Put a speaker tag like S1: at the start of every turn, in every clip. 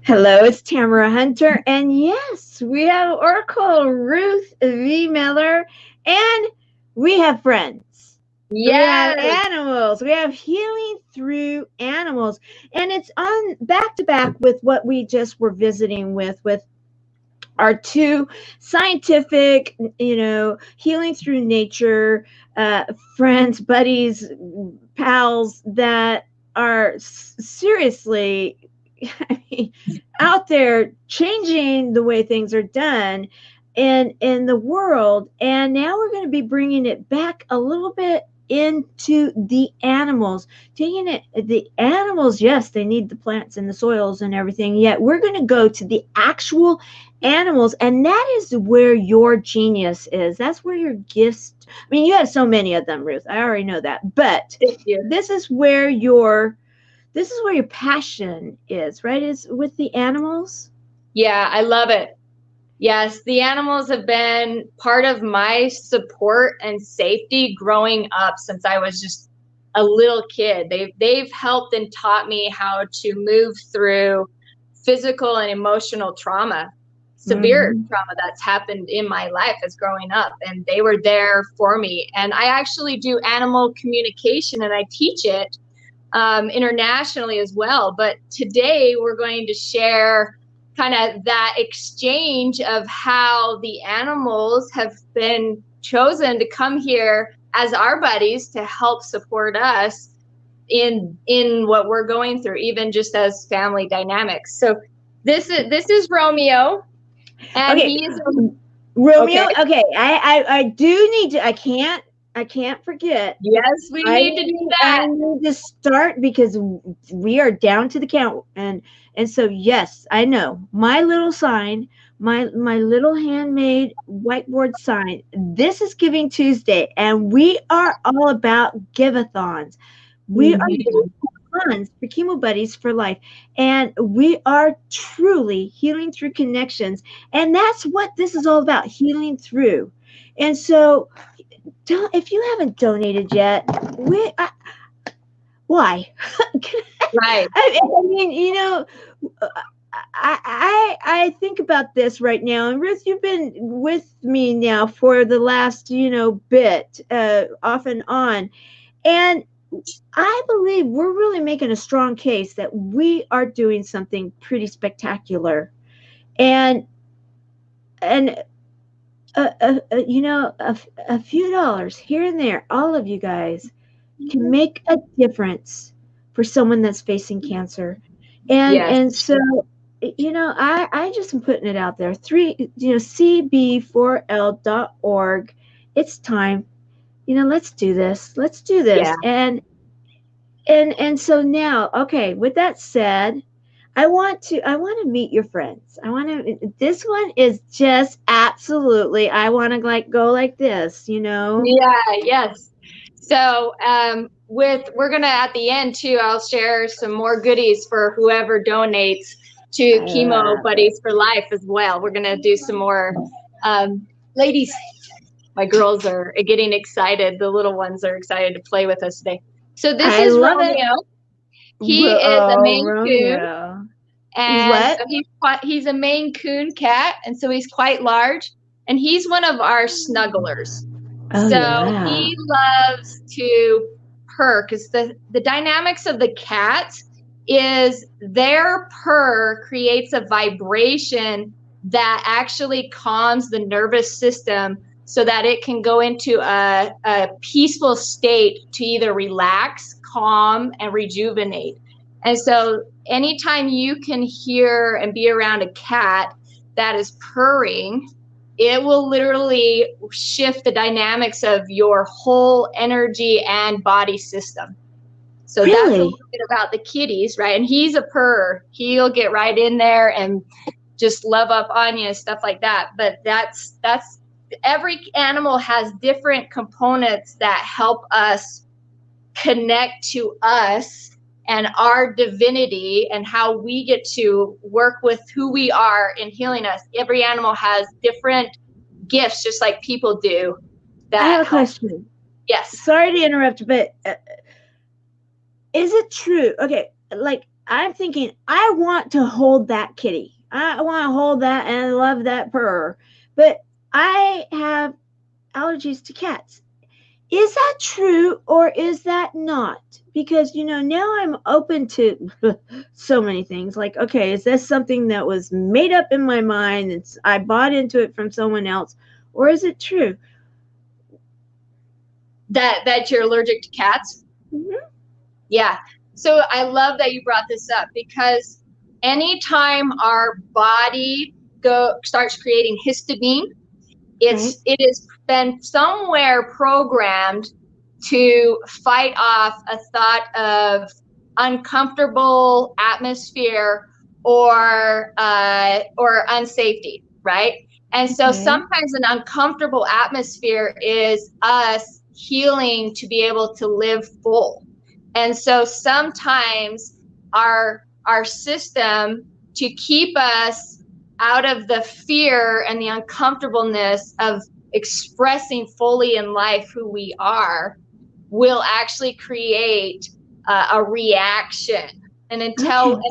S1: Hello, it's Tamara Hunter, and yes, we have Oracle Ruth V. Mellor, and we have friends. We have
S2: Yes.
S1: animals. We have healing through animals, and it's on back to back with what we just were visiting with our two scientific, healing through nature friends, buddies, pals that are seriously I mean, out there changing the way things are done in the world. And now we're going to be bringing it back a little bit into the animals, taking it the animals. Yes, they need the plants and the soils and everything, yet we're going to go to the actual animals, and that is where your genius is. That's where your gifts, I mean, you have so many of them, Ruth, I already know that, but this is where your passion is, right? Is with the animals.
S2: Yeah, I love it. Yes, the animals have been part of my support and safety growing up since I was just a little kid. They've helped and taught me how to move through physical and emotional trauma, severe trauma that's happened in my life as growing up, and they were there for me. And I actually do animal communication, and I teach it internationally as well. But today we're going to share kind of that exchange of how the animals have been chosen to come here as our buddies to help support us in what we're going through, even just as family dynamics. So this is Romeo, and
S1: okay.
S2: he's
S1: Romeo. Okay, I do need to. I can't forget.
S2: Yes, we need to do that.
S1: I need to start because we are down to the count, and so yes, I know my little sign, my little handmade whiteboard sign. This is Giving Tuesday, and we are all about Give-A-Thons. We are doing funds for Chemo Buddies for Life, and we are truly healing through connections, and that's what this is all about, healing through. And so if you haven't donated yet, why?
S2: Right.
S1: I mean, I think about this right now, and Ruth, you've been with me now for the last bit, off and on, and I believe we're really making a strong case that we are doing something pretty spectacular, and a few dollars here and there, all of you guys can make a difference for someone that's facing cancer. And so I just am putting it out there. CB4L.org. It's time. Let's do this.
S2: Yeah.
S1: And so now, okay, with that said, I want to meet your friends. This one is just absolutely, I want to go like this.
S2: Yeah, yes. So we're gonna at the end too, I'll share some more goodies for whoever donates to Chemo Buddies for Life as well. We're gonna do some more ladies. My girls are getting excited. The little ones are excited to play with us today. So this is Romeo. He is a Maine Coon. And so he's a Maine Coon cat, and so he's quite large, and he's one of our snugglers. He loves to purr, because the dynamics of the cat is their purr creates a vibration that actually calms the nervous system so that it can go into a peaceful state to either relax, calm, and rejuvenate. And so anytime you can hear and be around a cat that is purring, it will literally shift the dynamics of your whole energy and body system. So that's a little bit about the kitties, right? And he's a purrer. He'll get right in there and just love up on you and stuff like that. But that's every animal has different components that help us connect to us and our divinity and how we get to work with who we are in healing us. Every animal has different gifts, just like people do.
S1: I have a question.
S2: Yes.
S1: Sorry to interrupt, but is it true? Okay, like I'm thinking, I want to hold that kitty. I want to hold that and love that purr. But I have allergies to cats. Is that true or is that not? Because, now I'm open to so many things. Like, okay, is this something that was made up in my mind? I bought into it from someone else, or is it true?
S2: That you're allergic to cats?
S1: Mm-hmm.
S2: Yeah. So I love that you brought this up, because anytime our body starts creating histamine, it has been somewhere programmed to fight off a thought of uncomfortable atmosphere or unsafety, right? And so sometimes an uncomfortable atmosphere is us healing to be able to live full. And so sometimes our system, to keep us out of the fear and the uncomfortableness of expressing fully in life who we are, will actually create a reaction. And and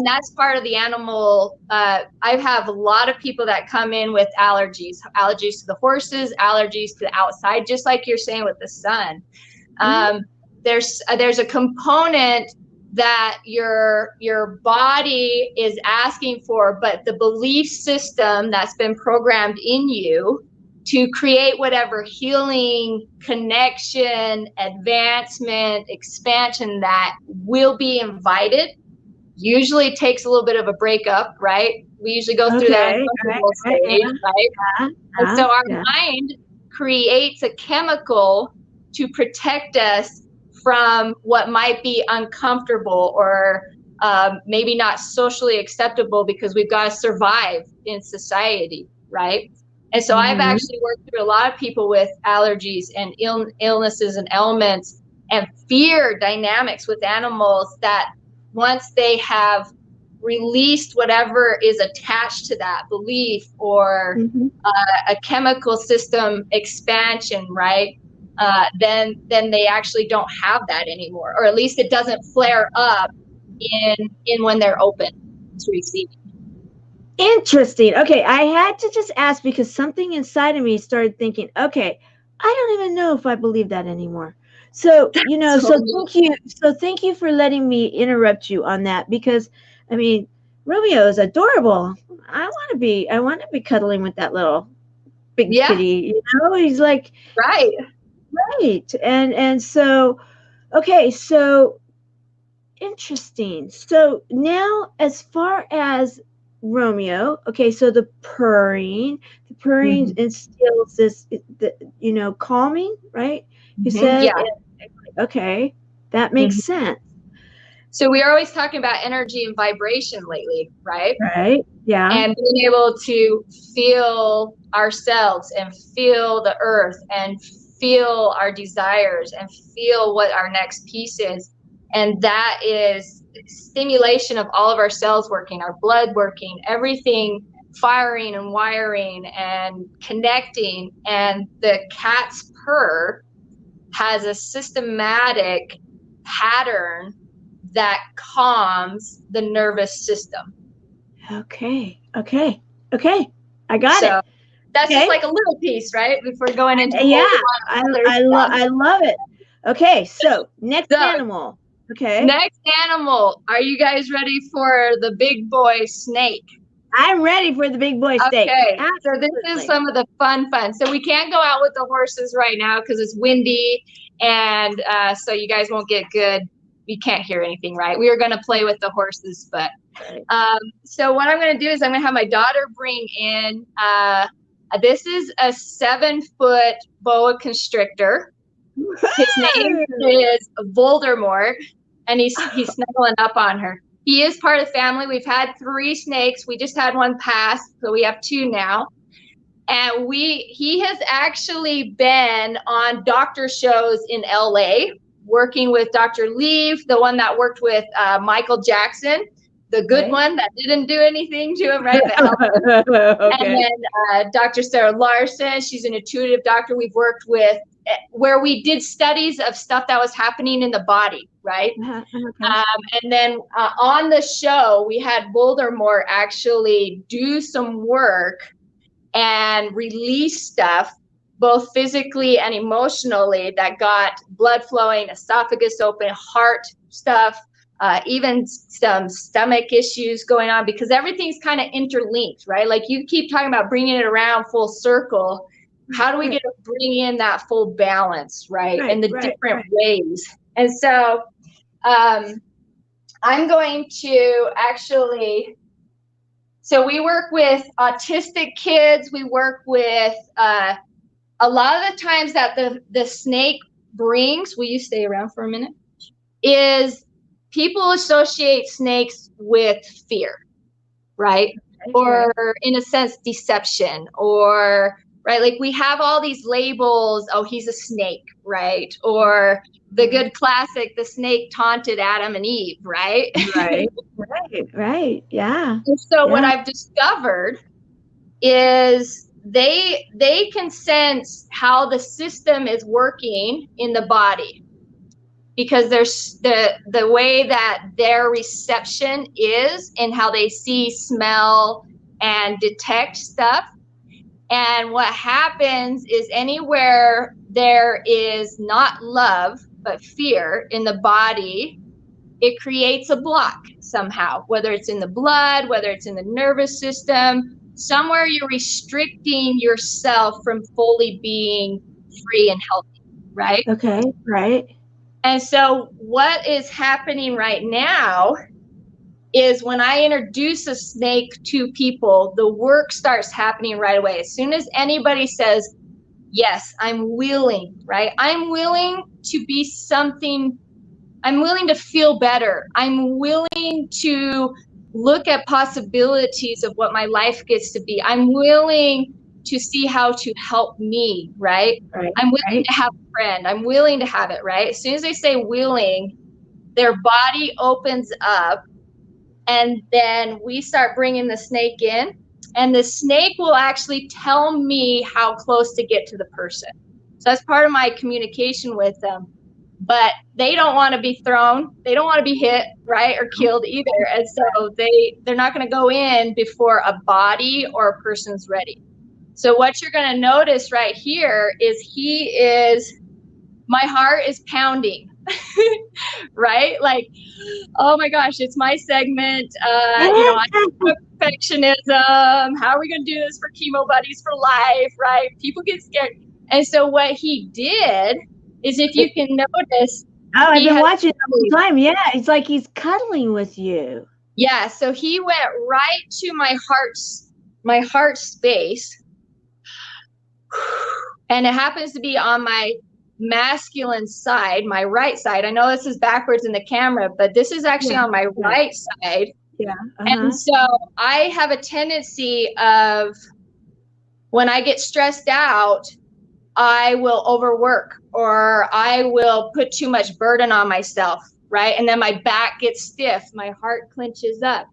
S2: that's part of the animal. I have a lot of people that come in with allergies to the horses, allergies to the outside, just like you're saying with the sun. There's a component that your body is asking for, but the belief system that's been programmed in you to create whatever healing, connection, advancement, expansion that will be invited, usually takes a little bit of a breakup, right? We usually go through that uncomfortable stage, right? And so our mind creates a chemical to protect us from what might be uncomfortable or maybe not socially acceptable, because we've got to survive in society, right? And so I've actually worked through a lot of people with allergies and illnesses and ailments and fear dynamics with animals, that once they have released whatever is attached to that belief or a chemical system expansion, right? Then they actually don't have that anymore, or at least it doesn't flare up in when they're open to receiving.
S1: Interesting. Okay, I had to just ask because something inside of me started thinking, okay, I don't even know if I believe that anymore. So, so thank you for letting me interrupt you on that, because I mean, Romeo is adorable. I want to be cuddling with that little big kitty, he's like
S2: right.
S1: And so, okay, so interesting. So now, as far as Romeo, okay, so the purring instills this, calming, right? You said, okay, that makes sense.
S2: So we are always talking about energy and vibration lately, right?
S1: Right, yeah.
S2: And being able to feel ourselves and feel the earth and feel our desires and feel what our next piece is. And that is stimulation of all of our cells working, our blood working, everything firing and wiring and connecting. And the cat's purr has a systematic pattern that calms the nervous system.
S1: Okay. I got it.
S2: That's just like a little piece, right? Before going into
S1: I love it. Okay, so next animal. Okay.
S2: Next animal. Are you guys ready for the big boy snake?
S1: I'm ready for the big boy snake.
S2: Okay. So this is some of the fun. So we can't go out with the horses right now because it's windy, and so you guys won't get good. You can't hear anything, right? We are going to play with the horses, but so what I'm going to do is I'm going to have my daughter bring in. This is a 7-foot boa constrictor. His name is Voldemort, and he's snuggling up on her. He is part of the family. We've had 3 snakes. We just had one pass, so we have 2 now. And he has actually been on doctor shows in LA, working with Dr. Leave, the one that worked with Michael Jackson. the good one that didn't do anything to him, right? And then Dr. Sarah Larson, she's an intuitive doctor we've worked with, where we did studies of stuff that was happening in the body, right? And then on the show, we had Bouldermore actually do some work and release stuff, both physically and emotionally, that got blood flowing, esophagus open, heart stuff, even some stomach issues going on, because everything's kind of interlinked, right? Like you keep talking about bringing it around full circle. How do we get to bring in that full balance, right? And the different ways. And so I'm going to actually, so we work with autistic kids. We work with a lot of the times that the snake brings, will you stay around for a minute, is people associate snakes with fear, right? Or in a sense, deception, or, right? Like we have all these labels, oh, he's a snake, right? Or the good classic, the snake taunted Adam and Eve, right?
S1: Right. Yeah.
S2: And so what I've discovered is they can sense how the system is working in the body, because there's the way that their reception is and how they see, smell, and detect stuff. And what happens is anywhere there is not love but fear in the body, it creates a block somehow, whether it's in the blood, whether it's in the nervous system. Somewhere you're restricting yourself from fully being free and healthy, right?
S1: Okay, right.
S2: And so what is happening right now is when I introduce a snake to people, the work starts happening right away. As soon as anybody says, yes, I'm willing, right? I'm willing to be something. I'm willing to feel better. I'm willing to look at possibilities of what my life gets to be. I'm willing to see how to help me, right? I'm willing to have a friend. I'm willing to have it, right? As soon as they say willing, their body opens up, and then we start bringing the snake in, and the snake will actually tell me how close to get to the person. So that's part of my communication with them. But they don't want to be thrown. They don't want to be hit, right, or killed either. And so they're not going to go in before a body or a person's ready. So what you're going to notice right here is my heart is pounding, right? Like, oh my gosh, it's my segment. I have perfectionism. How are we going to do this for Chemo Buddies for Life, right? People get scared. And so what he did is, if you can notice.
S1: Oh, I've been watching the whole time. Yeah, it's like he's cuddling with you.
S2: Yeah, so he went right to my heart space. And it happens to be on my masculine side, my right side. I know this is backwards in the camera, but this is actually on my right side.
S1: Yeah.
S2: And so I have a tendency of, when I get stressed out, I will overwork, or I will put too much burden on myself, right? And then my back gets stiff, my heart clenches up,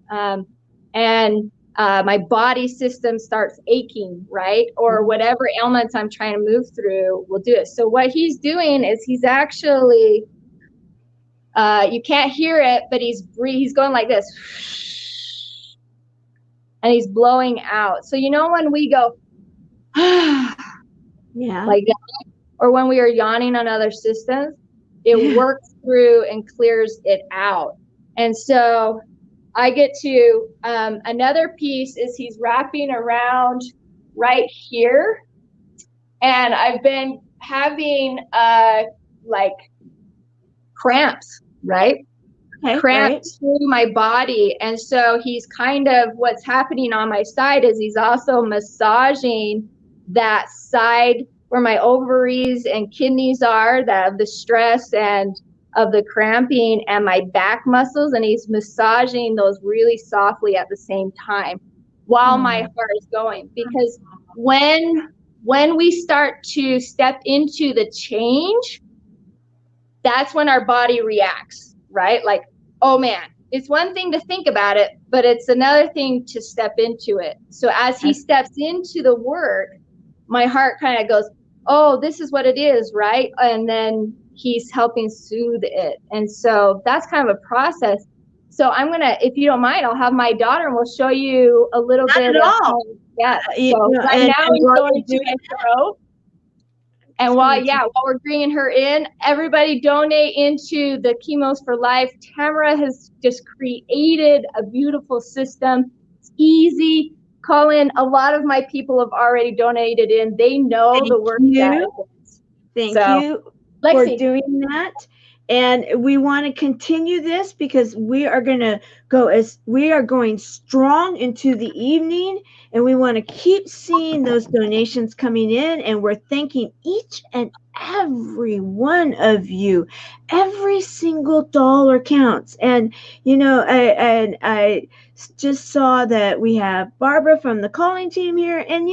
S2: and my body system starts aching, right? Or whatever ailments I'm trying to move through will do it. So what he's doing is he's actually, you can't hear it, but he's going like this, and he's blowing out. So when we go,
S1: yeah,
S2: like that, or when we are yawning on other systems, it works through and clears it out. And so I get to, another piece is he's wrapping around right here. And I've been having like cramps, right? Cramps through my body. And so he's kind of, what's happening on my side is he's also massaging that side where my ovaries and kidneys are, that of the stress and of the cramping, and my back muscles, and he's massaging those really softly at the same time while my heart is going. Because when we start to step into the change, that's when our body reacts, right? Like, oh man, it's one thing to think about it, but it's another thing to step into it. So as he steps into the work, my heart kind of goes, oh, this is what it is, right? And then he's helping soothe it. And so that's kind of a process. So I'm going to, if you don't mind, I'll have my daughter and we'll show you a little bit of how, yeah. So right now he's going to intro. And while we're bringing her in, everybody donate into the Chemos for Life. Tamara has just created a beautiful system. It's easy. Call in. A lot of my people have already donated in. They know the work that it is.
S1: Thank you for doing that. And we want to continue this because we are going to we are going strong into the evening, and we want to keep seeing those donations coming in, and we're thanking each and every one of you. Every single dollar counts. And I just saw that we have Barbara from the calling team here, and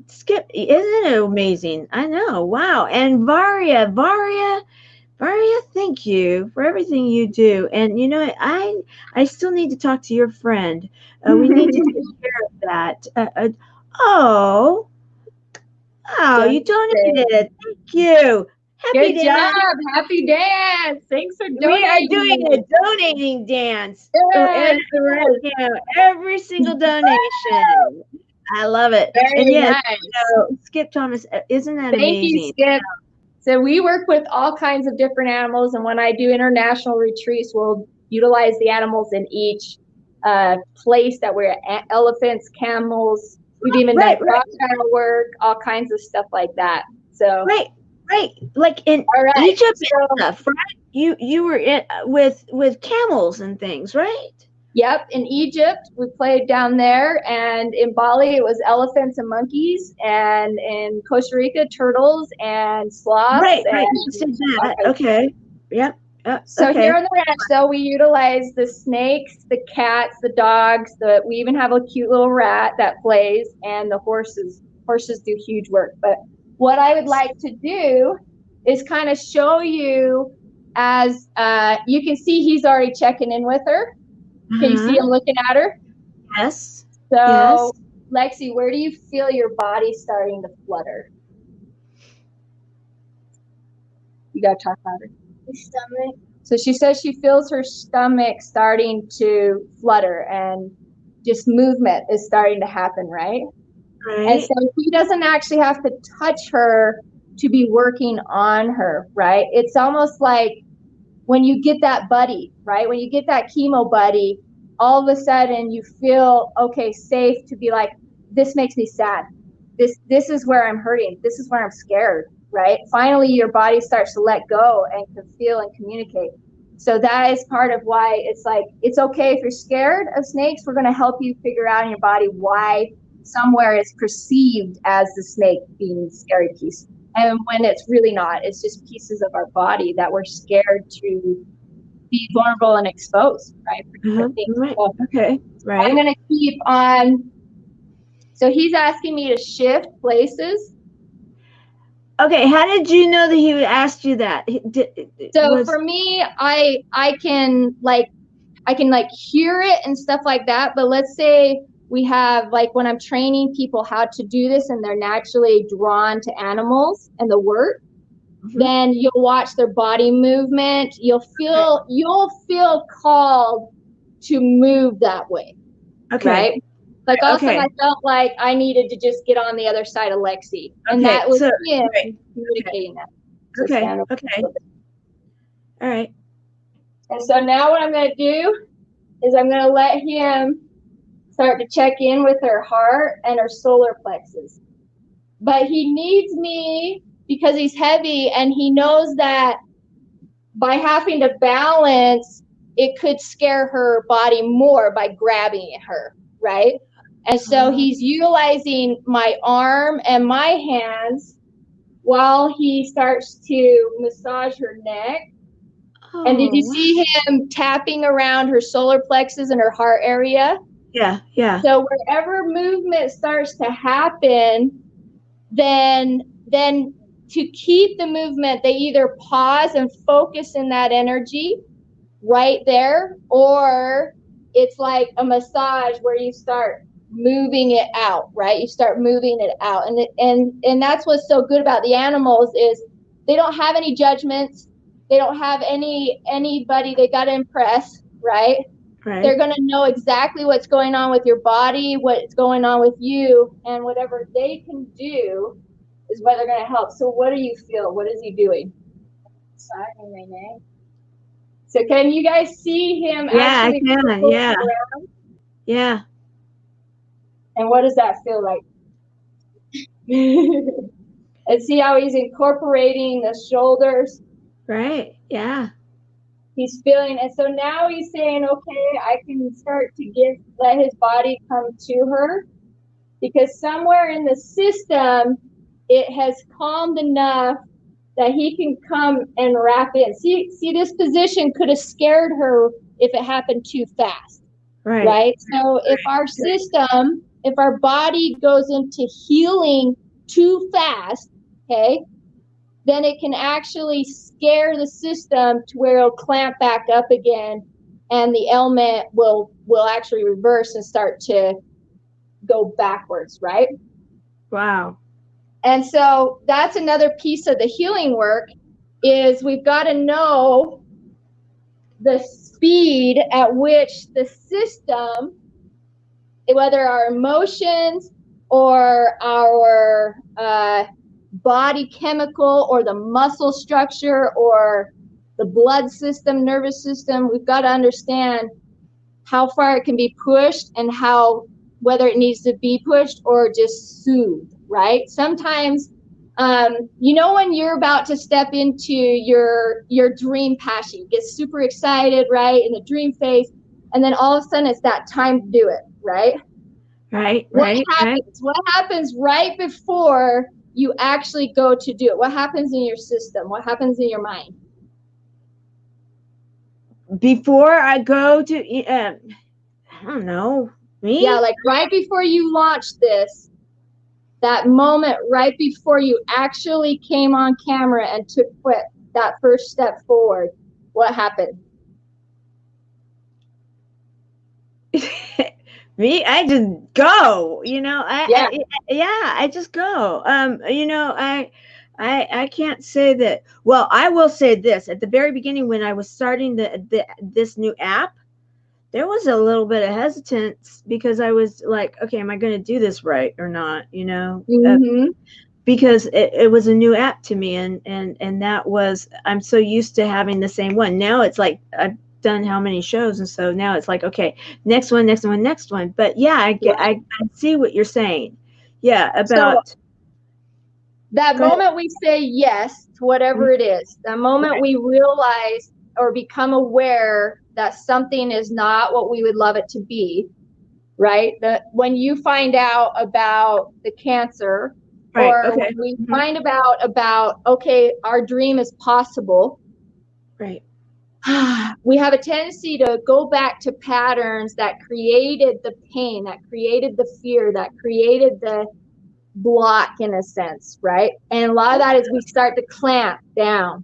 S1: Skip, isn't it amazing? I know. Wow. And Varia, thank you for everything you do. And I still need to talk to your friend. We need to take care of that. You donated. Thank you.
S2: Good job. Happy dance. Thanks for donating.
S1: We are doing a donating dance. Every single donation. I love it.
S2: Very nice.
S1: Skip Thomas, isn't that amazing?
S2: Thank you, Skip. So we work with all kinds of different animals, and when I do international retreats, we'll utilize the animals in each place that we're at. Elephants, camels, we've even done crocodile work, all kinds of stuff like that. So
S1: right. Like in Egypt and stuff, right? You were with camels and things, right?
S2: Yep, in Egypt, we played down there, and in Bali, it was elephants and monkeys, and in Costa Rica, turtles and sloths.
S1: Right. Okay. Yep.
S2: So here on the ranch, though, we utilize the snakes, the cats, the dogs. We even have a cute little rat that plays, and the horses. Horses do huge work. But what I would like to do is kind of show you, as you can see, he's already checking in with her. Can you see him looking at her?
S1: Yes.
S2: So, Lexi, where do you feel your body starting to flutter? You got to talk louder.
S3: The stomach.
S2: So she says she feels her stomach starting to flutter, and just movement is starting to happen, right?
S1: Right.
S2: And so he doesn't actually have to touch her to be working on her, right? It's almost like when you get that buddy, right? When you get that chemo buddy, all of a sudden you feel, safe to be like, this makes me sad. This is where I'm hurting. This is where I'm scared, right? Finally, your body starts to let go and can feel and communicate. So that is part of why it's like, it's okay if you're scared of snakes. We're going to help you figure out in your body why somewhere it's perceived as the snake being the scary piece. And when it's really not, it's just pieces of our body that we're scared to be vulnerable and exposed, right?
S1: Right. So, right.
S2: I'm going to keep on. So he's asking me to shift places.
S1: Okay, how did you know that he would ask you that?
S2: For me, I can hear it and stuff like that. But let's say we have, like, when I'm training people how to do this and they're naturally drawn to animals and the work, then you'll watch their body movement. You'll feel called to move that way.
S1: Okay.
S2: Right? Like also I felt like I needed to just get on the other side of Lexi. And that was him communicating that.
S1: Okay. All right.
S2: And so now what I'm going to do is I'm going to let him start to check in with her heart and her solar plexus. But he needs me because he's heavy, and he knows that by having to balance, it could scare her body more by grabbing her, right? And so he's utilizing my arm and my hands while he starts to massage her neck. And did you see him tapping around her solar plexus and her heart area?
S1: Yeah.
S2: So wherever movement starts to happen, then to keep the movement, they either pause and focus in that energy, right there, or it's like a massage where you start moving it out, right? You start moving it out. And that's what's so good about the animals is they don't have any judgments. They don't have anybody they got to impress, right?
S1: Right.
S2: They're going to know exactly what's going on with your body, what's going on with you, and whatever they can do is what they're going to help. So what do you feel? What is he doing? Massaging my neck. So can you guys see him actually?
S1: Yeah, I can. Yeah.
S2: Around?
S1: Yeah.
S2: And what does that feel like? And see how he's incorporating the shoulders.
S1: Right. Yeah.
S2: He's feeling, and so now he's saying, okay, I can start to let his body come to her, because somewhere in the system, it has calmed enough that he can come and wrap in. See, this position could have scared her if it happened too fast. Right? So if our system, if our body goes into healing too fast, okay, then it can actually scare the system to where it'll clamp back up again, and the ailment will actually reverse and start to go backwards, right?
S1: Wow.
S2: And so that's another piece of the healing work, is we've got to know the speed at which the system, whether our emotions or our body chemical or the muscle structure or the blood system, nervous system, we've got to understand how far it can be pushed and whether it needs to be pushed or just soothed, right? Sometimes, when you're about to step into your dream passion, you get super excited, right, in the dream phase, and then all of a sudden it's that time to do it, right?
S1: Right.
S2: What happens right before you actually go to do it? What happens in your system? What happens in your mind?
S1: Before I go to, I don't know, me?
S2: Yeah, like right before you launch this, that moment right before you actually came on camera and took that first step forward, what happened?
S1: Me, I just go, I just go. I can't say that. Well, I will say this: at the very beginning, when I was starting this new app, there was a little bit of hesitance because I was like, okay, am I going to do this right or not? Because it was a new app to me, and that was, I'm so used to having the same one. Now it's like I've done how many shows, and so now it's like, okay, next one. But yeah, I see what you're saying. Yeah, about
S2: so that moment we say yes to whatever it is, that moment we realize or become aware that something is not what we would love it to be, right? That when you find out about the cancer, or when we find about okay, our dream is possible,
S1: right?
S2: We have a tendency to go back to patterns that created the pain, that created the fear, that created the block, in a sense, right? And a lot of that is we start to clamp down,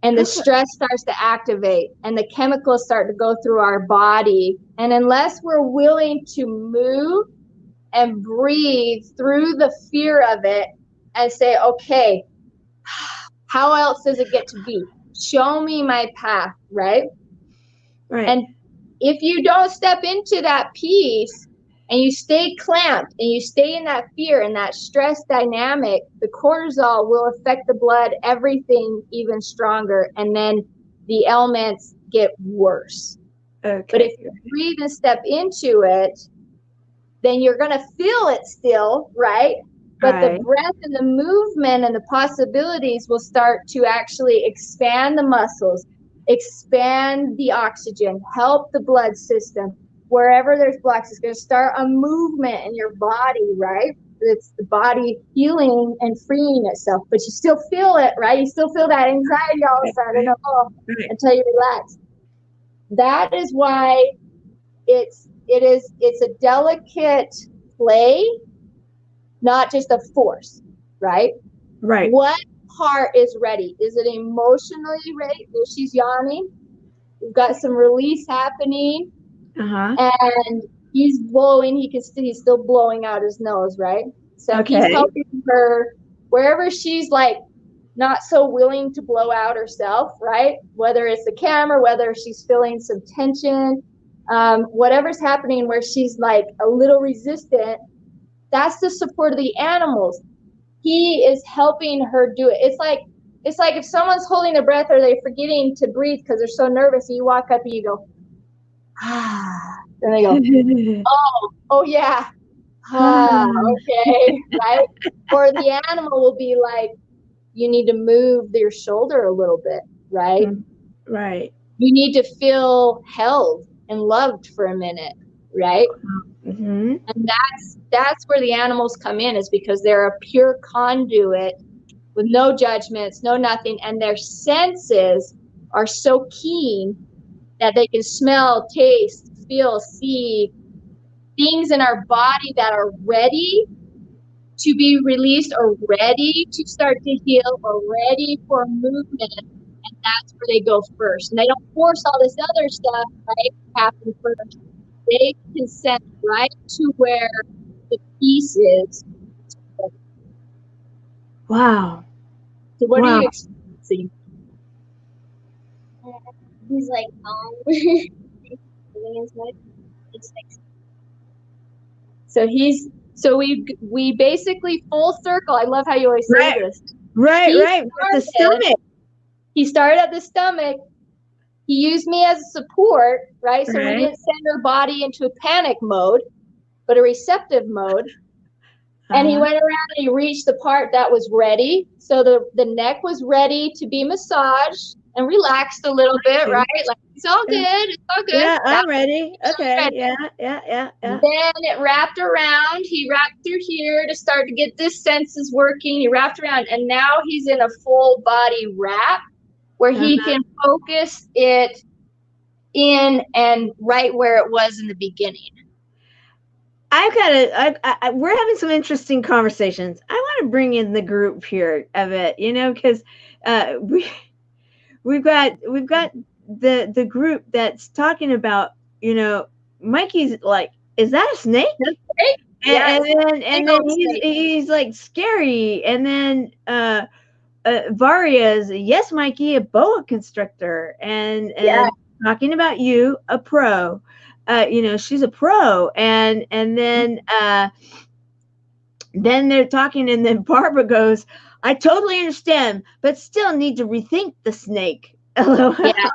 S2: and the stress starts to activate, and the chemicals start to go through our body. And unless we're willing to move and breathe through the fear of it and say, okay, how else does it get to be? Show me my path, right? And if you don't step into that piece and you stay clamped and you stay in that fear and that stress dynamic, the cortisol will affect the blood, everything even stronger, and then the ailments get worse. Okay. But if you breathe and step into it, then you're going to feel it still, right? But the breath and the movement and the possibilities will start to actually expand the muscles, expand the oxygen, help the blood system. Wherever there's blocks, it's going to start a movement in your body, right? It's the body healing and freeing itself, but you still feel it, right? You still feel that anxiety all of a sudden until you relax. That is why it's a delicate play, not just a force, right? Right. What part is ready? Is it emotionally ready? She's yawning. We've got some release happening. And he's blowing. He's still blowing out his nose, right? So he's helping her wherever she's like not so willing to blow out herself, right? Whether it's the camera, whether she's feeling some tension, whatever's happening where she's like a little resistant, that's the support of the animals. He is helping her do it. It's like if someone's holding their breath or they're forgetting to breathe because they're so nervous, and you walk up and you go, ah, and they go, oh yeah, okay, right? Or the animal will be like, you need to move your shoulder a little bit, right?
S1: Right.
S2: You need to feel held and loved for a minute, right?
S1: Mm-hmm.
S2: And that's where the animals come in, is because they're a pure conduit with no judgments, no nothing, and their senses are so keen that they can smell, taste, feel, see things in our body that are ready to be released or ready to start to heal or ready for movement. And that's where they go first. And they don't force all this other stuff, right, to happen first. They consent right to where the peace is.
S1: Wow.
S2: So what are you experiencing?
S3: He's like,
S2: so we basically full circle. I love how you always say this.
S1: Right. With the stomach.
S2: He started at the stomach. He used me as a support, right? So we didn't send her body into a panic mode, but a receptive mode. And he went around and he reached the part that was ready. So the neck was ready to be massaged and relaxed a little bit, right? Like, it's all good. It's all good.
S1: Yeah, I'm ready. Okay. Ready. Yeah.
S2: Then it wrapped around. He wrapped through here to start to get this senses working. He wrapped around, and now he's in a full body wrap where he can focus it in and right where it was in the beginning.
S1: We're having some interesting conversations. I want to bring in the group here of it, because we've got the group that's talking about, Mikey's like, is that a snake? And then he's like scary, and then Varia's, yes, Mikey, a boa constrictor, and talking about you, a pro. She's a pro, and then they're talking, and then Barbara goes, I totally understand, but still need to rethink the snake.
S2: Yeah.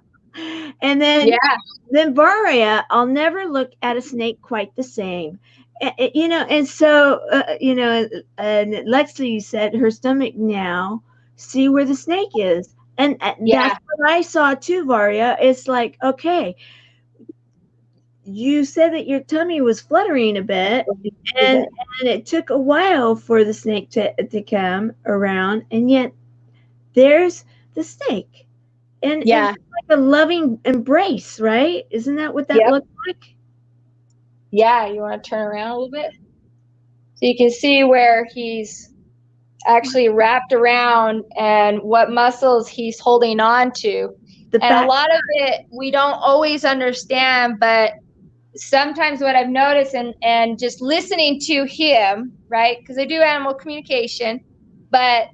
S1: And then Varia, I'll never look at a snake quite the same. And so, and Lexi said her stomach now, see where the snake is. And that's what I saw too, Varia. It's like, okay, you said that your tummy was fluttering a bit, and it took a while for the snake to come around, and yet there's the snake. And it's like a loving embrace, right? Isn't that what that looked like?
S2: Yeah, you want to turn around a little bit? So you can see where he's actually wrapped around and what muscles he's holding on to. And a lot of it we don't always understand, but sometimes what I've noticed and just listening to him, right? Because I do animal communication, but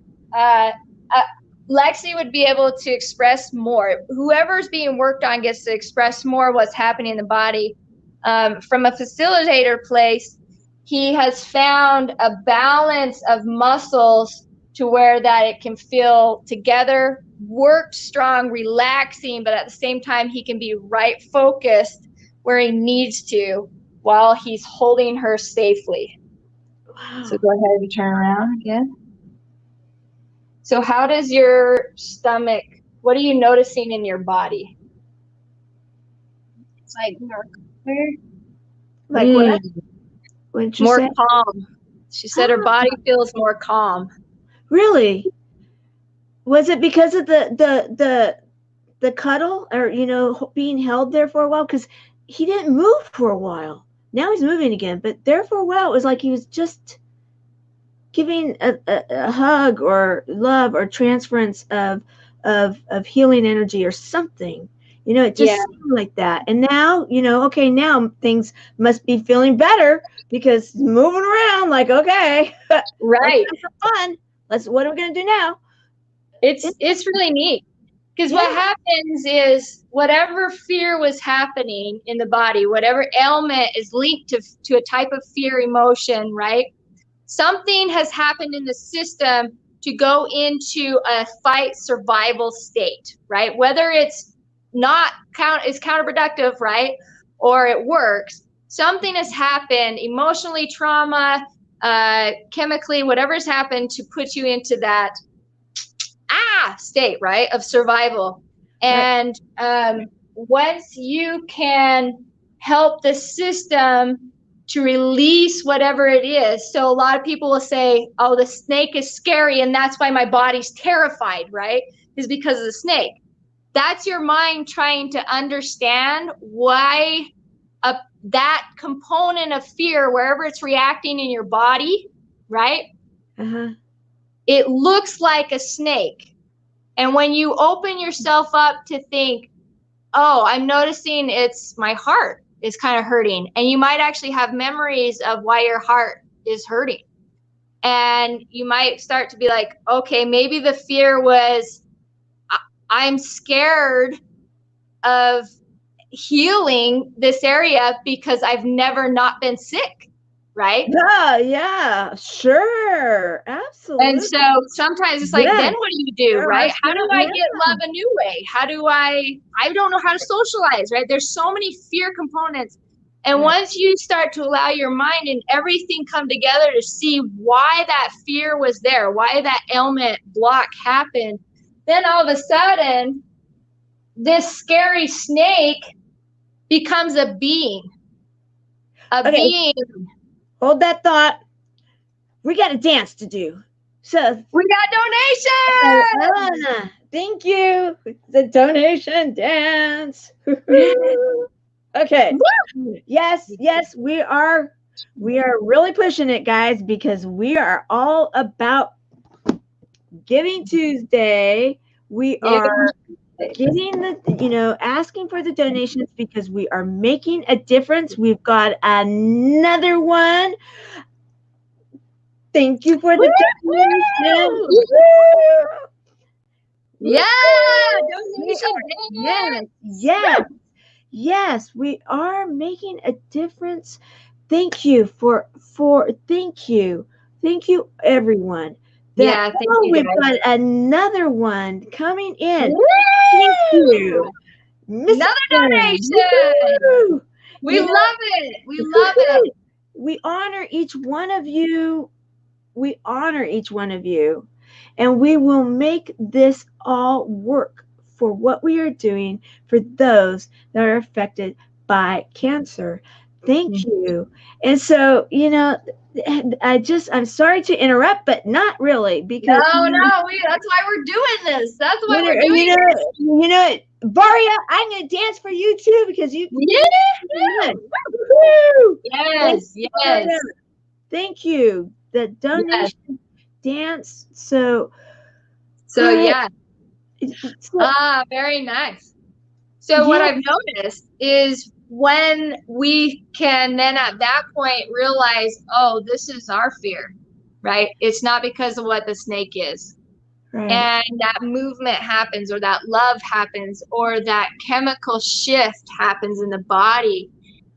S2: Lexi would be able to express more. Whoever's being worked on gets to express more what's happening in the body. From a facilitator place, he has found a balance of muscles to where that it can feel together, work strong, relaxing, but at the same time, he can be right focused where he needs to while he's holding her safely. Wow. So go ahead and turn around again. So how does your stomach, what are you noticing in your body?
S3: It's like more clear.
S2: Like what? More calm. She said her body feels more calm.
S1: Really? Was it because of the cuddle, or being held there for a while? Because he didn't move for a while. Now he's moving again, but there for a while it was like he was just giving a hug or love or transference of healing energy or something. It just seemed like that. And now, okay, now things must be feeling better because moving around like, okay,
S2: right.
S1: let's have some fun. What are we going to do now?
S2: It's really neat. Because what happens is whatever fear was happening in the body, whatever ailment is linked to a type of fear emotion, right? Something has happened in the system to go into a fight survival state, right? Whether it's is counterproductive, right? Or it works. Something has happened emotionally, trauma, chemically, whatever has happened to put you into that state, right, of survival. And once you can help the system to release whatever it is. So a lot of people will say, oh, the snake is scary and that's why my body's terrified, right? Is because of the snake. That's your mind trying to understand why that component of fear, wherever it's reacting in your body, right? It looks like a snake. And when you open yourself up to think, oh, I'm noticing it's my heart is kind of hurting. And you might actually have memories of why your heart is hurting. And you might start to be like, okay, maybe the fear was, I'm scared of healing this area because I've never not been sick. Right?
S1: Yeah, sure. Absolutely.
S2: And so sometimes it's like, then what do you do, right? How do I get love a new way? How do I don't know how to socialize, right? There's so many fear components. And once you start to allow your mind and everything come together to see why that fear was there, why that ailment block happened, then all of a sudden, this scary snake becomes a being. Being.
S1: Hold that thought. We got a dance to do. So
S2: we got donations.
S1: Thank you. The donation dance. Okay. Yes, we are really pushing it, guys, because we are all about Giving Tuesday. We are getting asking for the donations because we are making a difference. We've got another one. Thank you for the donation. Donation. Yes, we are making a difference. Thank you thank you everyone.
S2: Thank you.
S1: We've got another one coming in. Thank you.
S2: Another donation. We love it.
S1: We honor each one of you. And we will make this all work for what we are doing for those that are affected by cancer. Thank you. And so, I'm sorry to interrupt, but not really, because
S2: that's why we're doing this. That's why we're doing it.
S1: Varia, I'm going to dance for you too, because you.
S2: Yes.
S1: Thank you. The donation dance. So
S2: very nice. So what I've noticed is when we can then at that point realize, oh, this is our fear, right? It's not because of what the snake is. Right. And that movement happens, or that love happens, or that chemical shift happens in the body,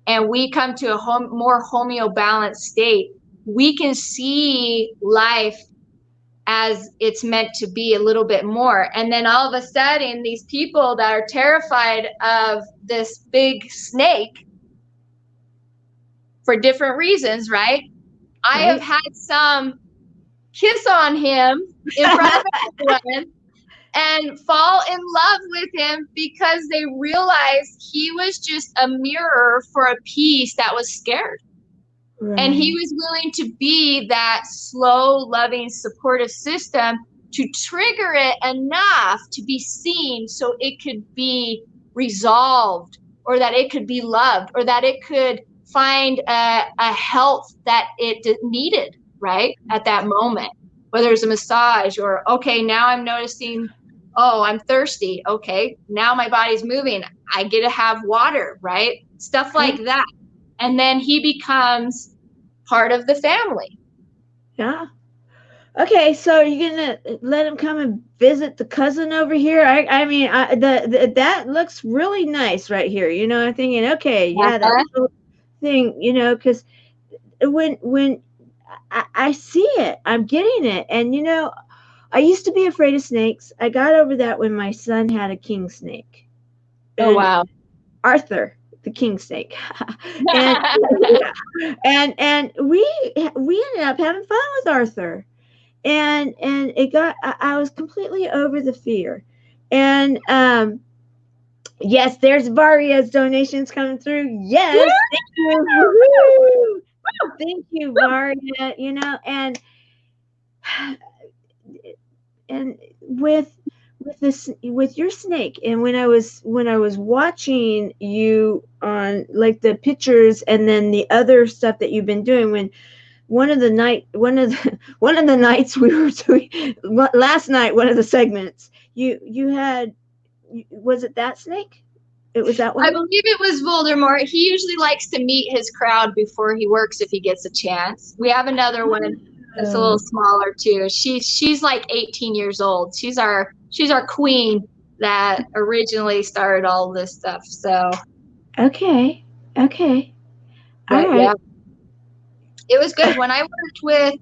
S2: and we come to a more homeobalanced state. We can see life as it's meant to be a little bit more. And then all of a sudden, these people that are terrified of this big snake for different reasons, right? I have had some kiss on him in front of everyone and fall in love with him because they realized he was just a mirror for a piece that was scared. Right. And he was willing to be that slow, loving, supportive system to trigger it enough to be seen so it could be resolved, or that it could be loved, or that it could find a health that it needed, right, at that moment. Whether it's a massage or, okay, now I'm noticing, Oh, I'm thirsty. Okay, now my body's moving. I get to have water, right? Stuff like that. And then he becomes part of the family.
S1: Yeah. Okay, so you're gonna let him come and visit the cousin over here? I mean, that looks really nice right here. You know, I'm thinking, okay, yeah, that little thing, you know, because when I see it, I'm getting it, and you know, I used to be afraid of snakes. I got over that when my son had a king snake.
S2: Oh, wow.
S1: Arthur, the king snake. and and we ended up having fun with Arthur. And it got, I was completely over the fear. And yes, there's Varia's donations coming through. Yes, thank you. Woo-hoo. Thank you, Varia. You know, and with this, with your snake, and when I was watching you on like the pictures and then the other stuff that you've been doing, when one of the nights we were doing last night, one of the segments, you had, was it that snake? It was that one?
S2: I believe it was Voldemort. He usually likes to meet his crowd before he works if he gets a chance. We have another one that's a little smaller too. She's like 18 years old. She's our queen that originally started all this stuff. So
S1: okay. All right.
S2: Yeah. It was good. When I worked with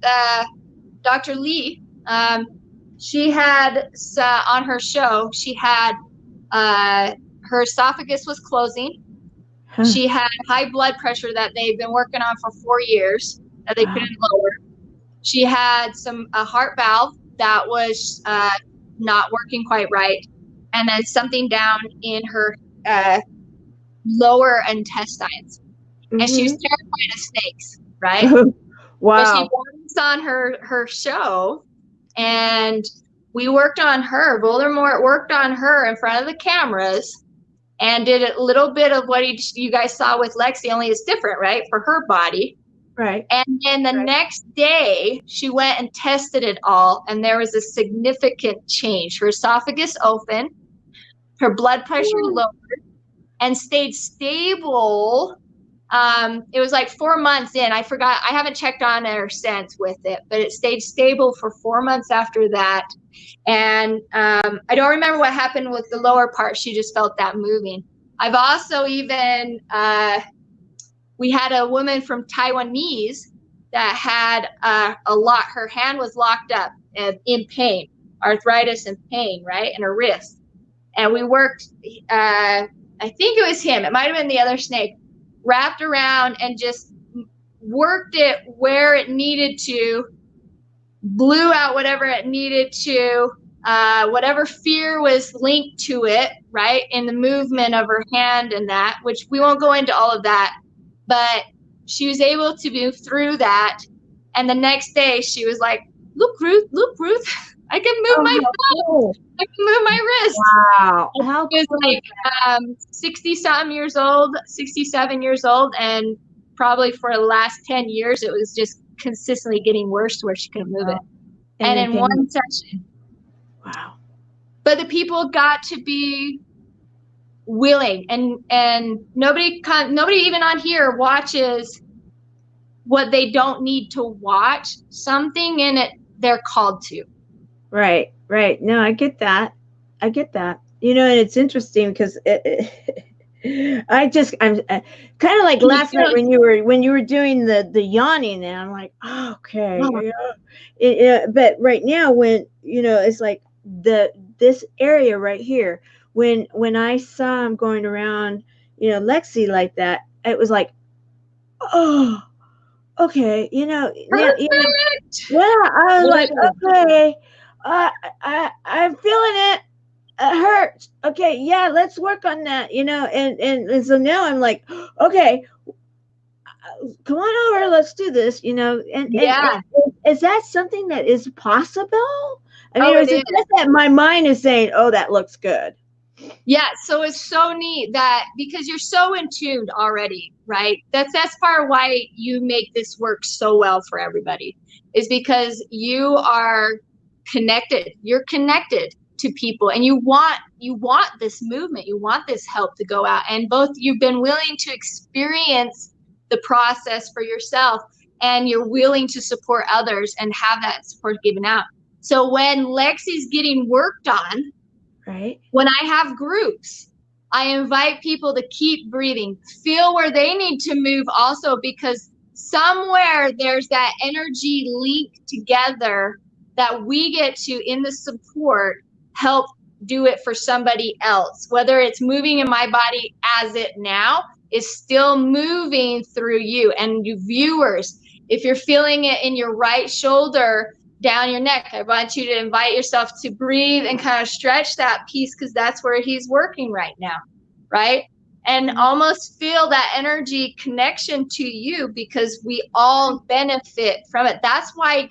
S2: Dr. Lee, she had on her show, she had her esophagus was closing.
S1: Huh.
S2: She had high blood pressure that they've been working on for 4 years that they couldn't lower. She had a heart valve that was not working quite right, and then something down in her lower intestines. And she was terrified of snakes, right?
S1: Wow.
S2: But she brought us on her show, and we worked on her. Voldemort worked on her in front of the cameras and did a little bit of what you guys saw with Lexi, only it's different, right? For her body.
S1: Right.
S2: And then the next day, she went and tested it all, and there was a significant change. Her esophagus opened, her blood pressure lowered, and stayed stable. It was like 4 months in. I forgot. I haven't checked on her since with it, but it stayed stable for 4 months after that. And I don't remember what happened with the lower part. She just felt that moving. I've also even, we had a woman from Taiwanese that had her hand was locked up in pain, arthritis and pain, right? In her wrist. And we worked, I think it was him. It might have been the other snake. Wrapped around and just worked it where it needed to, blew out whatever it needed to, whatever fear was linked to it, right, in the movement of her hand and that, which we won't go into all of that, but she was able to move through that. And the next day she was like, look, Ruth, I can move my phone. I can move my wrist.
S1: Wow.
S2: How she was like 67 years old, and probably for the last 10 years it was just consistently getting worse to where she couldn't move it. And in one session.
S1: Wow.
S2: But the people got to be willing, and nobody even on here watches what they don't need to watch. Something in it they're called to. Right.
S1: No, I get that. You know, and it's interesting because I'm kind of like last night when you were doing the yawning, and I'm like, oh, okay. But right now, when you know, it's like this area right here. When I saw him going around, you know, Lexi like that, it was like, oh, okay, you know, yeah, I was like, okay, I'm feeling it. It hurts. Okay, yeah, let's work on that, you know, and so now I'm like, okay, come on over, let's do this, you know, and is that something that is possible? I mean, is it just that my mind is saying, oh, that looks good?
S2: Yeah, so it's so neat that because you're so in tune already, right? That's part of why you make this work so well for everybody, is because you are connected. You're connected to people, and you want this movement, you want this help to go out, and both you've been willing to experience the process for yourself, and you're willing to support others and have that support given out. So when Lexi's getting worked on,
S1: right,
S2: when I have groups, I invite people to keep breathing, feel where they need to move also, because somewhere there's that energy link together that we get to, in the support, help do it for somebody else. Whether it's moving in my body as it now is still moving through you. And you viewers, if you're feeling it in your right shoulder, down your neck, I want you to invite yourself to breathe and kind of stretch that piece, because that's where he's working right now, right? And almost feel that energy connection to you, because we all benefit from it. That's why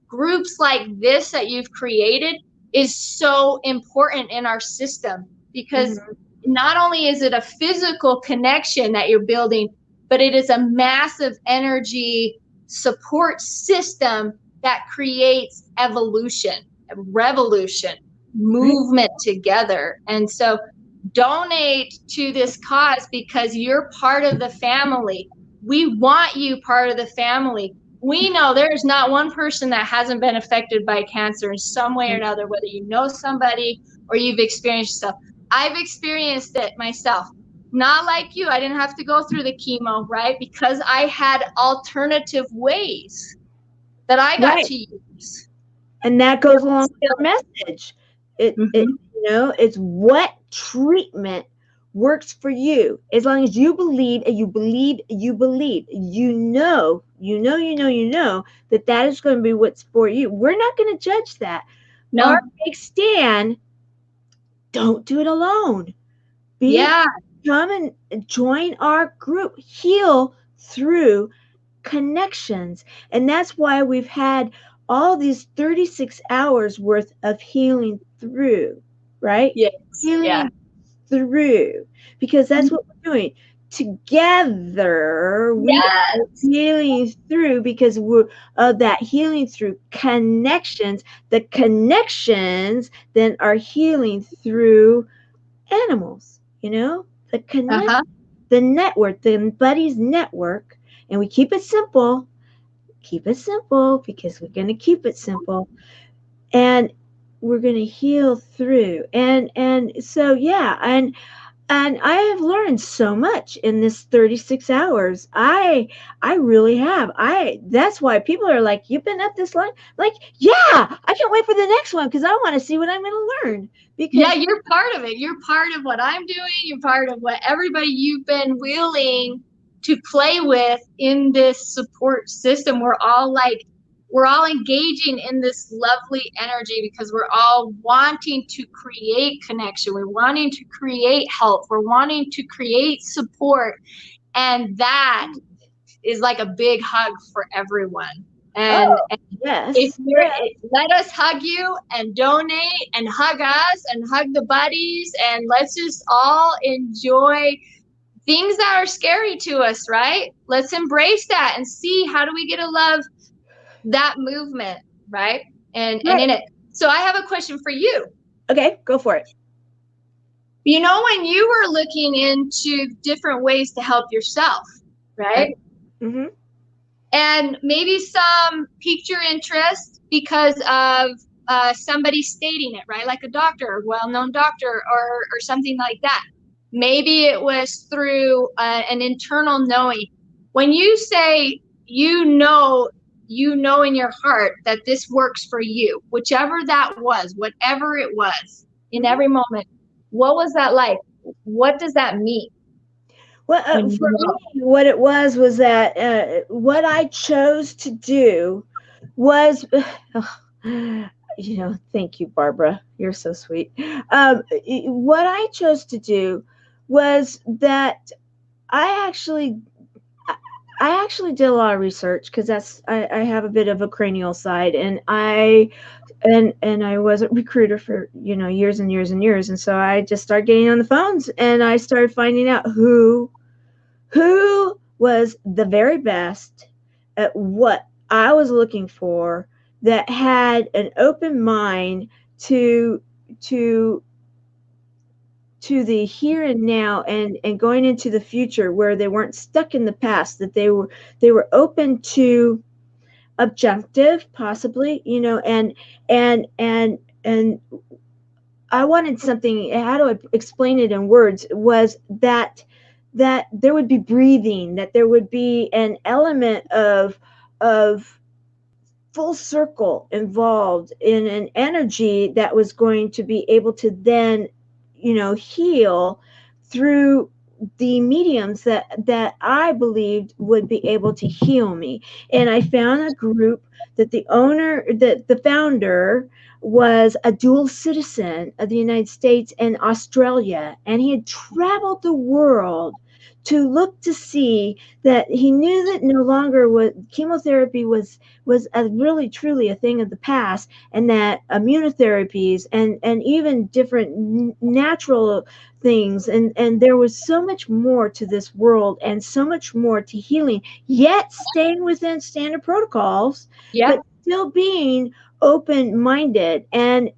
S2: groups like this that you've created is so important in our system, because not only is it a physical connection that you're building, but it is a massive energy support system that creates evolution, revolution, movement together. And so donate to this cause, because you're part of the family. We want you part of the family. We know there's not one person that hasn't been affected by cancer in some way or another, whether you know somebody or you've experienced stuff. I've experienced it myself. Not like you. I didn't have to go through the chemo, right? Because I had alternative ways that I got to use.
S1: And that goes along with our message. It you know, it's what treatment works for you. As long as you believe, and you believe, you know that that is going to be what's for you. We're not going to judge that.
S2: No.
S1: Our big stand, don't do it alone. Come and join our group. Heal through connections. And that's why we've had all these 36 hours worth of healing through, right?
S2: Yes.
S1: Healing through, because that's what we're doing together. We are healing through, because we're that healing through connections. The connections then are healing through animals, you know, the connection, the network, the buddies network. And we keep it simple, because we're going to keep it simple, and we're going to heal through. And so, yeah. And I have learned so much in this 36 hours. I really have. That's why people are like, you've been up this long? Like, yeah, I can't wait for the next one, because I want to see what I'm going to learn. Because
S2: you're part of it. You're part of what I'm doing. You're part of what everybody you've been willing to play with in this support system. We're all engaging in this lovely energy, because we're all wanting to create connection. We're wanting to create help. We're wanting to create support. And that is like a big hug for everyone. And,
S1: yes,
S2: let us hug you and donate and hug us and hug the buddies. And let's just all enjoy things that are scary to us, right? Let's embrace that and see, how do we get to love that movement, right? And in it. So I have a question for you.
S1: Okay, go for it.
S2: You know, when you were looking into different ways to help yourself, right? And maybe some piqued your interest because of somebody stating it, right? Like a doctor, a well-known doctor, or something like that. Maybe it was through an internal knowing. When you say you know in your heart that this works for you, whichever that was, whatever it was, in every moment, what was that like? What does that mean?
S1: Well, for me, what it was that what I chose to do was, you know, thank you, Barbara. You're so sweet. What I chose to do was that I actually did a lot of research, because I have a bit of a cranial side, and I was a recruiter for, you know, years and years and years. And so I just started getting on the phones, and I started finding out who was the very best at what I was looking for, that had an open mind to to the here and now, and going into the future, where they weren't stuck in the past, that they were open to objective, possibly, and I wanted something, how do I explain it in words, was that there would be breathing, that there would be an element of full circle involved in an energy that was going to be able to then, heal through the mediums that I believed would be able to heal me. And I found a group that the founder was a dual citizen of the United States and Australia, and he had traveled the world to look to see that he knew that no longer was chemotherapy was really truly a thing of the past, and that immunotherapies and even different natural things, and there was so much more to this world and so much more to healing, yet staying within standard protocols,
S2: Yeah.
S1: but still being open-minded. And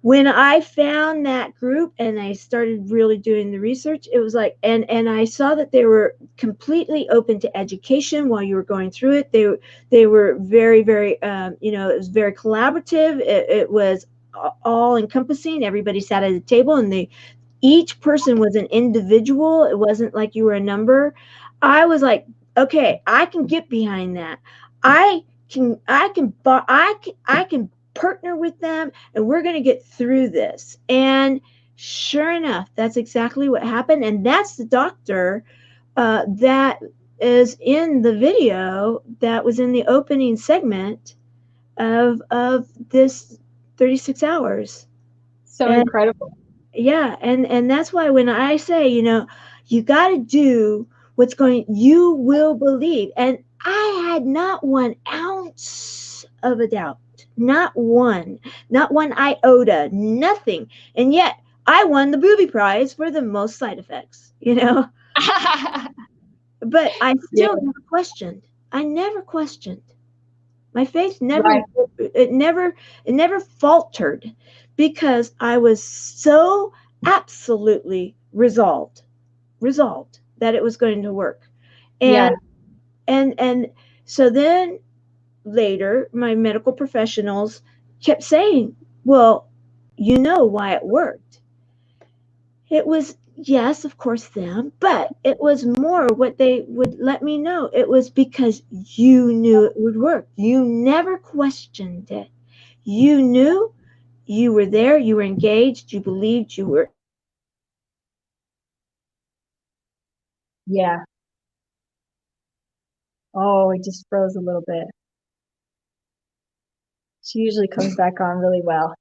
S1: when I found that group and I started really doing the research, it was like, and I saw that they were completely open to education while you were going through it. They were very, very, it was very collaborative. It was all encompassing. Everybody sat at a table, and each person was an individual. It wasn't like you were a number. I was like, okay, I can get behind that. I can partner with them, and we're going to get through this. And sure enough, that's exactly what happened. And that's the doctor that is in the video that was in the opening segment of this 36 hours.
S2: So incredible.
S1: Yeah, and that's why when I say, you got to do you will believe. And I had not 1 ounce of a doubt. Not one iota, nothing. And yet I won the booby prize for the most side effects, But I still never questioned. I never questioned. My faith it never faltered, because I was so absolutely resolved that it was going to work. And so then later, my medical professionals kept saying, well, you know why it worked. It was, yes, of course, them, but it was more what they would let me know. It was because you knew it would work. You never questioned it. You knew, you were there, you were engaged, you believed, you were.
S2: Yeah. Oh, it just froze a little bit. She usually comes back on really well.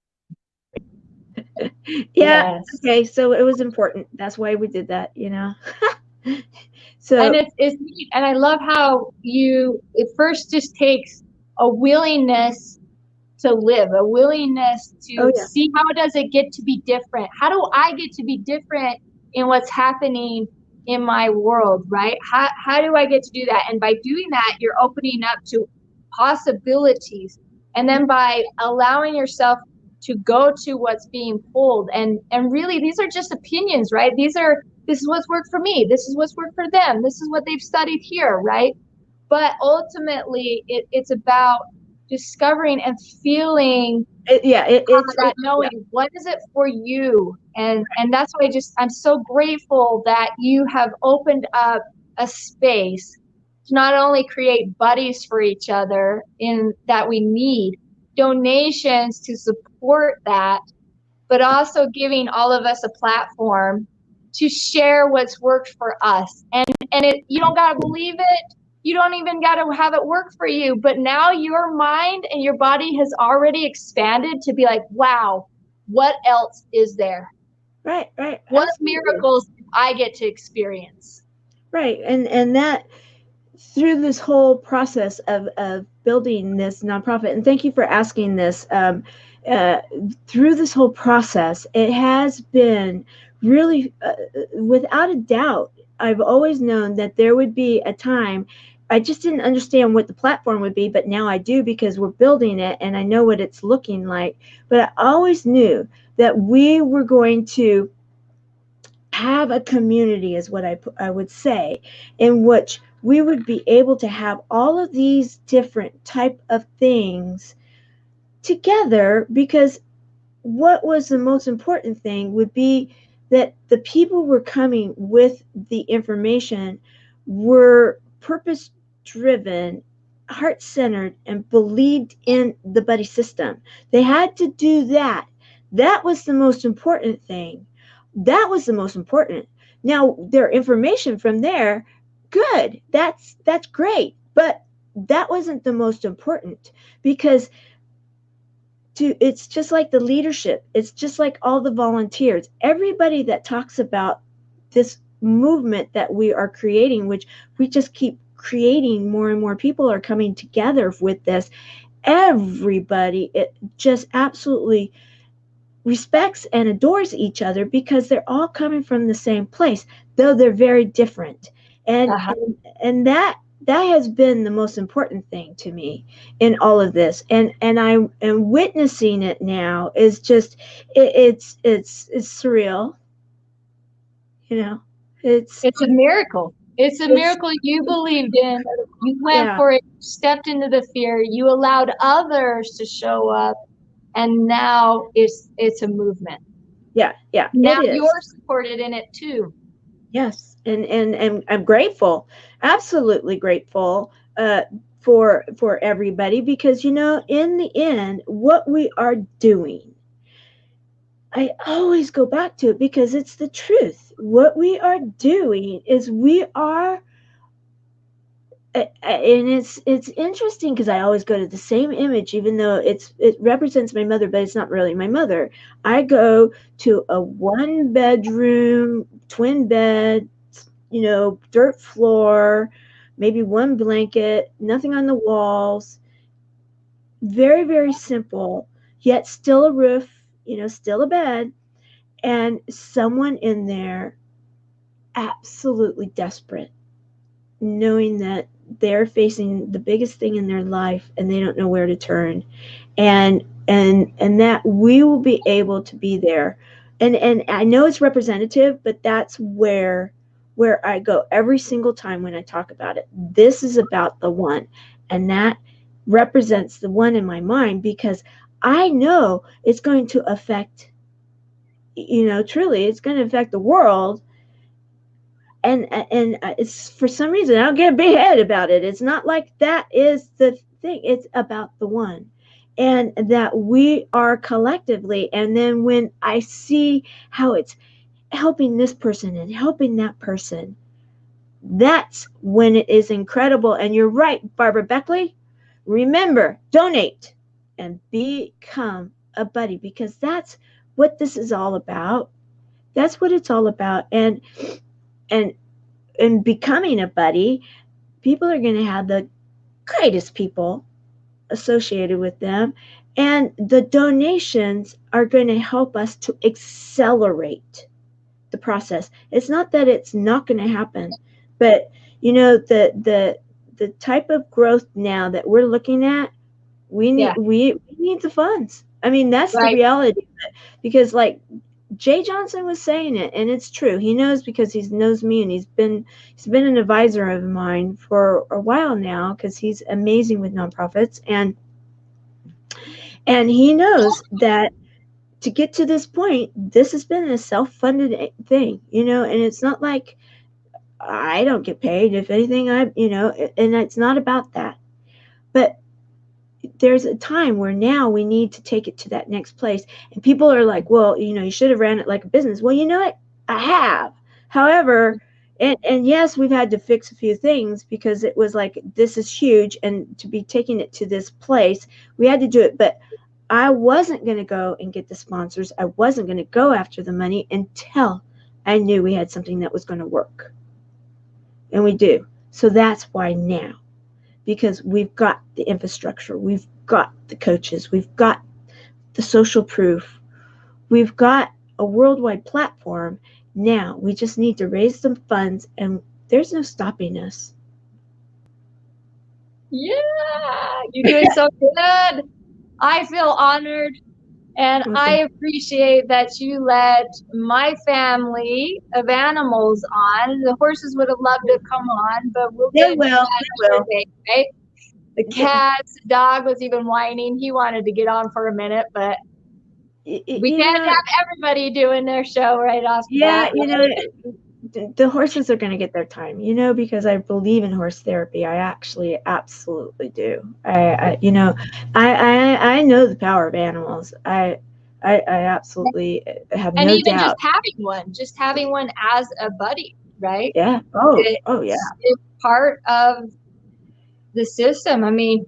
S1: Yeah. Yes. Okay. So it was important. That's why we did that, So.
S2: And it's neat. And I love how it first just takes a willingness to live, a willingness to see, how does it get to be different? How do I get to be different in what's happening in my world, right? How do I get to do that? And by doing that, you're opening up to possibilities. And then by allowing yourself to go to what's being pulled, and really, these are just opinions, right? This is what's worked for me. This is what's worked for them. This is what they've studied here, right? But ultimately, it's about discovering and feeling knowing what is it for you. And that's why I'm so grateful that you have opened up a space to not only create buddies for each other in that we need, donations to support that, but also giving all of us a platform to share what's worked for us. And you don't got to believe it. You don't even got to have it work for you. But now your mind and your body has already expanded to be like, wow, what else is there?
S1: Right.
S2: What miracles do I get to experience? Right.
S1: And that, through this whole process of building this nonprofit, and thank you for asking this, through this whole process, it has been really, without a doubt, I've always known that there would be a time I just didn't understand what the platform would be, but now I do because we're building it and I know what it's looking like. But I always knew that we were going to have a community, is what I would say, in which we would be able to have all of these different type of things together, because what was the most important thing would be that the people were coming with the information were purpose driven, heart centered, and believed in the buddy system. They had to do that. That was the most important thing. That was the most important. Now, their information from there, good. That's great. But that wasn't the most important, because it's just like the leadership. It's just like all the volunteers. Everybody that talks about this movement that we are creating, which we just keep creating, more and more people are coming together with this. Everybody, it just absolutely respects and adores each other because they're all coming from the same place, though they're very different. And and that has been the most important thing to me in all of this. And I am witnessing it now. Is just it's surreal. You know,
S2: It's a miracle. It's a miracle you believed in. You went for it, stepped into the fear, you allowed others to show up, and now it's a movement.
S1: Yeah.
S2: Now you're supported in it too.
S1: Yes, and I'm grateful, absolutely grateful for everybody, because in the end, what we are doing, I always go back to it because it's the truth. What we are doing is we are, and it's interesting because I always go to the same image, even though it represents my mother, but it's not really my mother. I go to a 1-bedroom, twin bed, dirt floor, maybe one blanket, nothing on the walls. Very, very simple, yet still a roof, still a bed, and someone in there absolutely desperate, knowing that they're facing the biggest thing in their life and they don't know where to turn. And that we will be able to be there. And I know it's representative, but that's where I go every single time when I talk about it. This is about the one, and that represents the one in my mind, because I know it's going to affect, truly, it's going to affect the world. And it's, for some reason, I don't get a big head about it. It's not like that is the thing. It's about the one, and that we are collectively. And then when I see how it's helping this person and helping that person, that's when it is incredible. And you're right, Barbara Beckley. Remember, donate and become a buddy, because that's what this is all about. That's what it's all about. And becoming a buddy, people are going to have the greatest people associated with them, and the donations are going to help us to accelerate the process. It's not that it's not going to happen, but the type of growth now that we're looking at, we need the funds. I mean, that's the reality of it, because like Jay Johnson was saying it, and it's true. He knows, because he knows me, and he's been an advisor of mine for a while now, because he's amazing with nonprofits, and he knows that to get to this point, this has been a self-funded thing, and it's not like I don't get paid. If anything, and it's not about that. But there's a time where now we need to take it to that next place. And people are like, well, you should have ran it like a business. Well, you know what? I have. However, and yes, we've had to fix a few things, because it was like, this is huge. And to be taking it to this place, we had to do it. But I wasn't going to go and get the sponsors. I wasn't going to go after the money until I knew we had something that was going to work. And we do. So that's why now. Because we've got the infrastructure, we've got the coaches, we've got the social proof, we've got a worldwide platform. Now we just need to raise some funds, and there's no stopping us.
S2: Yeah, you're doing so good. I feel honored, and I appreciate that you let my family of animals on. The horses would have loved to come on, but we'll
S1: They
S2: get to
S1: will.
S2: that
S1: They will.
S2: another day, right? The cats, the dog was even whining. He wanted to get on for a minute, but we can't have everybody doing their show right off the bat.
S1: The horses are going to get their time, because I believe in horse therapy. I actually absolutely do. I know the power of animals. I absolutely have
S2: And
S1: no
S2: even
S1: doubt.
S2: just having one as a buddy, right?
S1: Yeah. Oh yeah.
S2: It's part of the system. I mean,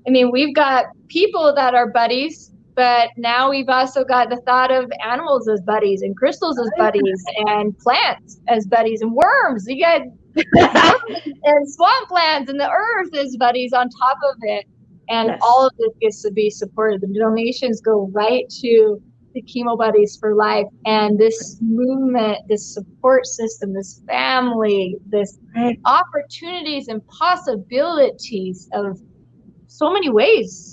S2: we've got people that are buddies, but now we've also got the thought of animals as buddies and crystals as buddies and plants as buddies and worms. You got worms and swamp plants and the earth as buddies on top of it. And
S1: Yes.
S2: all of this gets to be supported. The donations go right to the Chemo Buddies for Life, and this movement, this support system, this family, this opportunities and possibilities of so many ways,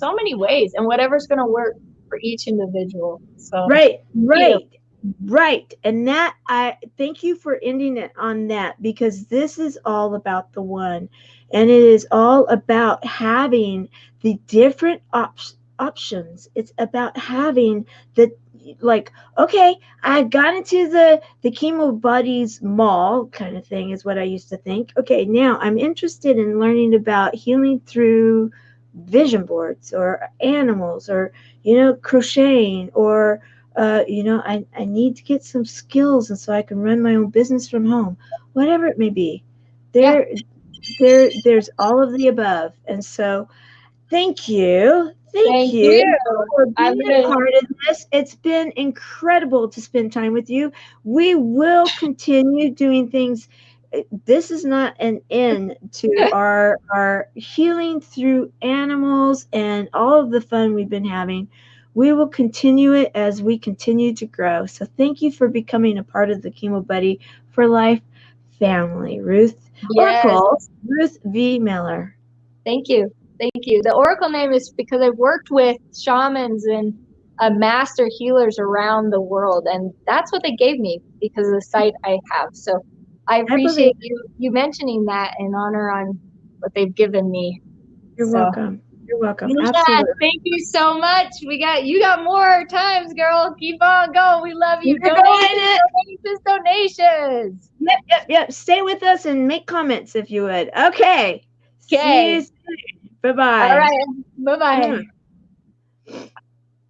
S2: and whatever's going to work for each individual. So
S1: right. And that, I thank you for ending it on that, because this is all about the one, and it is all about having the different options. It's about having the, like, okay, I got into the Chemo Buddies mall kind of thing is what I used to think. Okay, now I'm interested in learning about healing through vision boards or animals, or crocheting, or I need to get some skills, and so I can run my own business from home, whatever it may be. There's all of the above. And so thank you for being a part of this. It's been incredible to spend time with you. We will continue doing things. This is not an end to our healing through animals and all of the fun we've been having. We will continue it as we continue to grow. So thank you for becoming a part of the Chemo Buddy for Life family. Ruth,
S2: yes.
S1: Oracle, Ruth V. Mellor.
S2: Thank you. The Oracle name is because I've worked with shamans and master healers around the world, and that's what they gave me because of the site I have. So I appreciate you mentioning that in honor on what they've given me.
S1: You're welcome.
S2: Yeah,
S1: Absolutely.
S2: thank you so much. You got more times, girl. Keep on going. We love you. Donations.
S1: Yep. Stay with us and make comments if you would. Okay. See you soon. Bye-bye.
S2: All right. Bye-bye.